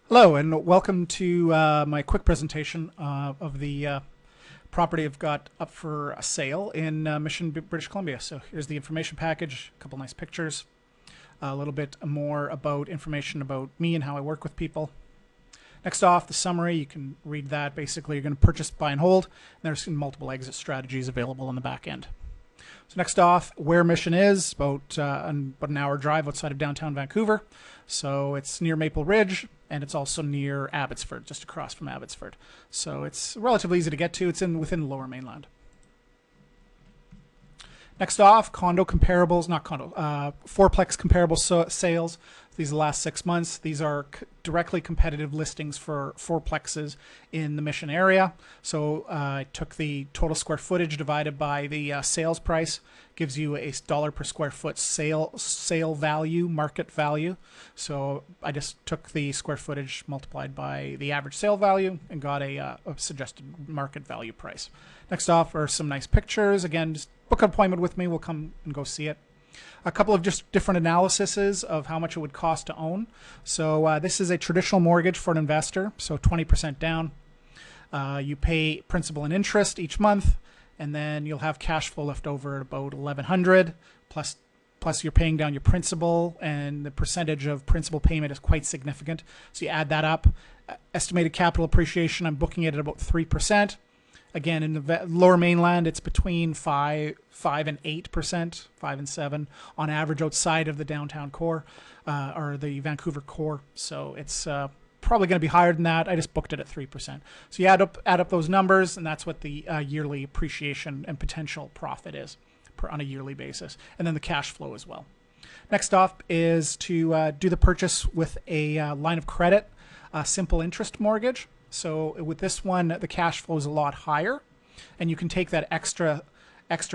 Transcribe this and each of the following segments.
Hello and welcome to my quick presentation of the property I've got up for a sale in Mission, British Columbia. So here's the information package, a couple nice pictures, a little bit more about information about me and how I work with people. Next off, the summary, you can read that. Basically, you're going to purchase, buy, and hold. And there's multiple exit strategies available on the back end. So next off, where Mission is, about an hour drive outside of downtown Vancouver. So it's near Maple Ridge, and it's also near Abbotsford, just across from Abbotsford. So it's relatively easy to get to. It's within the Lower Mainland. Next off, condo comparables, not condo, fourplex comparable sales. These are the last 6 months. These are directly competitive listings for fourplexes in the Mission area. So I took the total square footage divided by the sales price, gives you a dollar per square foot sale value, market value. So I just took the square footage multiplied by the average sale value and got a suggested market value price. Next off are some nice pictures. Again, just book an appointment with me. We'll come and go see it. A couple of just different analyses of how much it would cost to own. So this is a traditional mortgage for an investor, so 20% down. You pay principal and interest each month, and then you'll have cash flow left over at about $1,100 plus you're paying down your principal, and the percentage of principal payment is quite significant. So you add that up. Estimated capital appreciation, I'm booking it at about 3%. Again, in the Lower Mainland, it's between 5 and 8%, 5 and 7 on average outside of the downtown core or the Vancouver core. So it's probably going to be higher than that. I just booked it at 3%. So you add up those numbers, and that's what the yearly appreciation and potential profit is on a yearly basis, and then the cash flow as well. Next off is to do the purchase with a line of credit, a simple interest mortgage. So with this one, the cash flow is a lot higher, and you can take that extra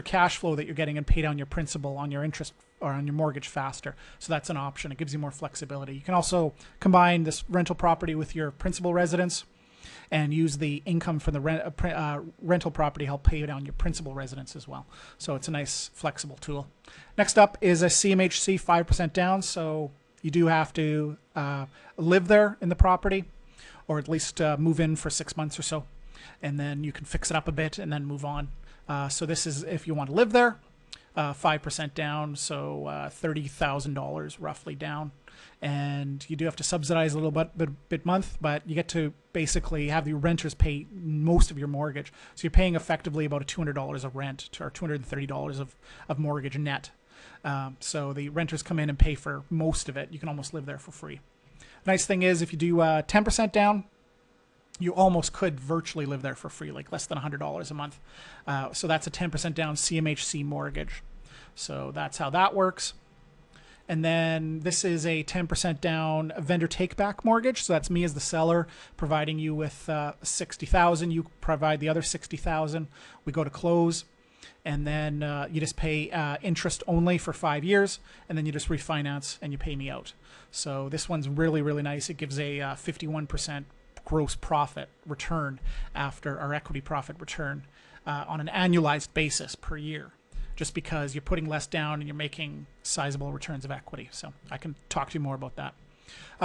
cash flow that you're getting and pay down your principal on your interest or on your mortgage faster. So that's an option. It gives you more flexibility. You can also combine this rental property with your principal residence and use the income from the rental property to help pay down your principal residence as well. So it's a nice flexible tool. Next up is a CMHC 5% down. So you do have to live there in the property, or at least move in for 6 months or so, and then you can fix it up a bit and then move on. So this is if you want to live there, 5% down, so $30,000 roughly down, and you do have to subsidize a little bit month, but you get to basically have the renters pay most of your mortgage. So you're paying effectively about $200 of rent or $230 of mortgage net. So the renters come in and pay for most of it. You can almost live there for free. Nice thing is, if you do 10% down, you almost could virtually live there for free, like less than $100 a month. So that's a 10% down CMHC mortgage. So that's how that works. And then this is a 10% down vendor take-back mortgage. So that's me as the seller providing you with $60,000. You provide the other $60,000. We go to close. And then you just pay interest only for 5 years, and then you just refinance and you pay me out. So this one's really, really nice. It gives a 51% gross profit return after our equity profit return on an annualized basis per year, just because you're putting less down and you're making sizable returns of equity. So I can talk to you more about that.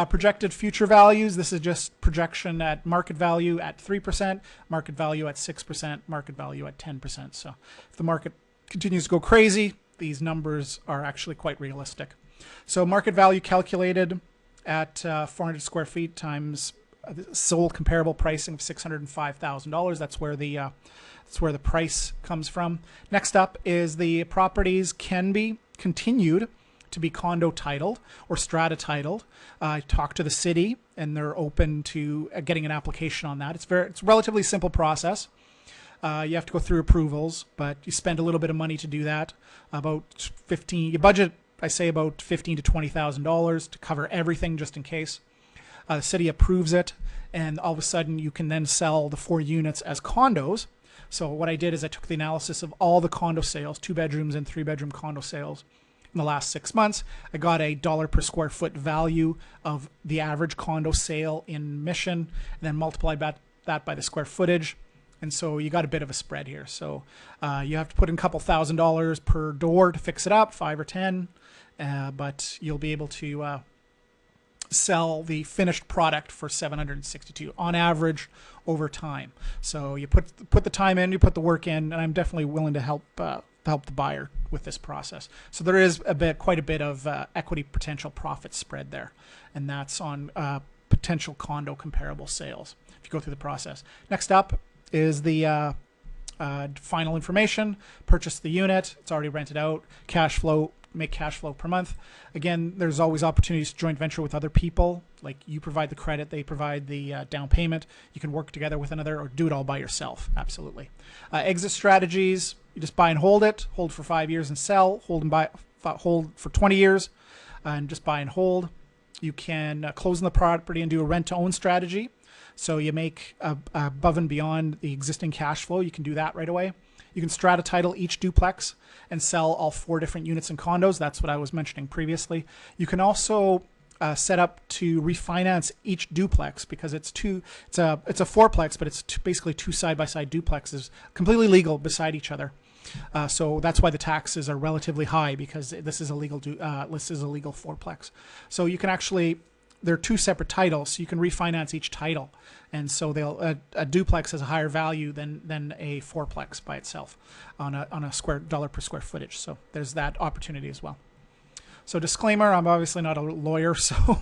Projected future values, this is just projection at market value at 3%, market value at 6%, market value at 10%. So if the market continues to go crazy, these numbers are actually quite realistic. So market value calculated at 400 square feet times sold comparable pricing of $605,000. That's where the price comes from. Next up is the properties can be continued to be condo titled or strata titled. I talked to the city, and they're open to getting an application on that. It's a relatively simple process. You have to go through approvals, but you spend a little bit of money to do that. You budget, I say, about $15,000 to $20,000 to cover everything, just in case. The city approves it, and all of a sudden you can then sell the 4 units as condos. So what I did is I took the analysis of all the condo sales, 2 bedrooms and 3 bedroom condo sales in the last 6 months. I got a dollar per square foot value of the average condo sale in Mission, and then multiplied that by the square footage. And so you got a bit of a spread here. So you have to put in a couple $1,000s per door to fix it up, 5 or 10, but you'll be able to sell the finished product for $762 on average over time. So you put the time in, you put the work in, and I'm definitely willing to help the buyer with this process. So there is quite a bit of equity potential profit spread there, and that's on potential condo comparable sales if you go through the process. Next up is the final information. Purchase the unit. It's already rented out. Cash flow. Make cash flow per month. Again, there's always opportunities to joint venture with other people. Like you provide the credit, they provide the down payment. You can work together with another or do it all by yourself. Absolutely. Exit strategies: you just buy and hold it, hold for 5 years and sell, hold for 20 years, and just buy and hold. You can close on the property and do a rent-to-own strategy. So you make above and beyond the existing cash flow. You can do that right away. You can strata title each duplex and sell all 4 different units and condos. That's what I was mentioning previously. You can also set up to refinance each duplex, because it's a fourplex, but it's basically 2 side-by-side duplexes, completely legal beside each other. So that's why the taxes are relatively high, because this is a legal fourplex. So you can actually, they're 2 separate titles, so you can refinance each title, and so a duplex has a higher value than a fourplex by itself on a dollar per square footage. So there's that opportunity as well. So disclaimer: I'm obviously not a lawyer, so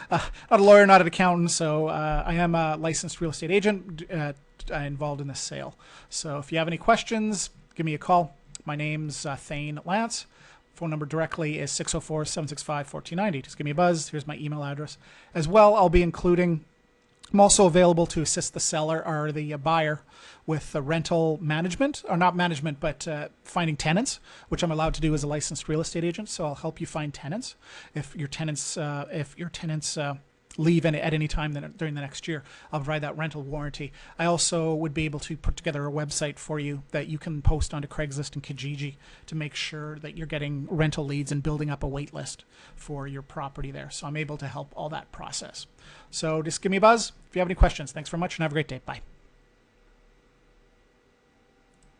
not a lawyer, not an accountant. So I am a licensed real estate agent involved in this sale. So if you have any questions, give me a call. My name's Thane Lance. Phone number directly is 604-765-1490. Just give me a buzz. Here's my email address. As well, I'm also available to assist the seller or the buyer with the rental management, or not management, but finding tenants, which I'm allowed to do as a licensed real estate agent. So I'll help you find tenants. If your tenants leave at any time during the next year, I'll provide that rental warranty. I also would be able to put together a website for you that you can post onto Craigslist and Kijiji to make sure that you're getting rental leads and building up a wait list for your property there. So I'm able to help all that process. So just give me a buzz if you have any questions. Thanks very much and have a great day. Bye.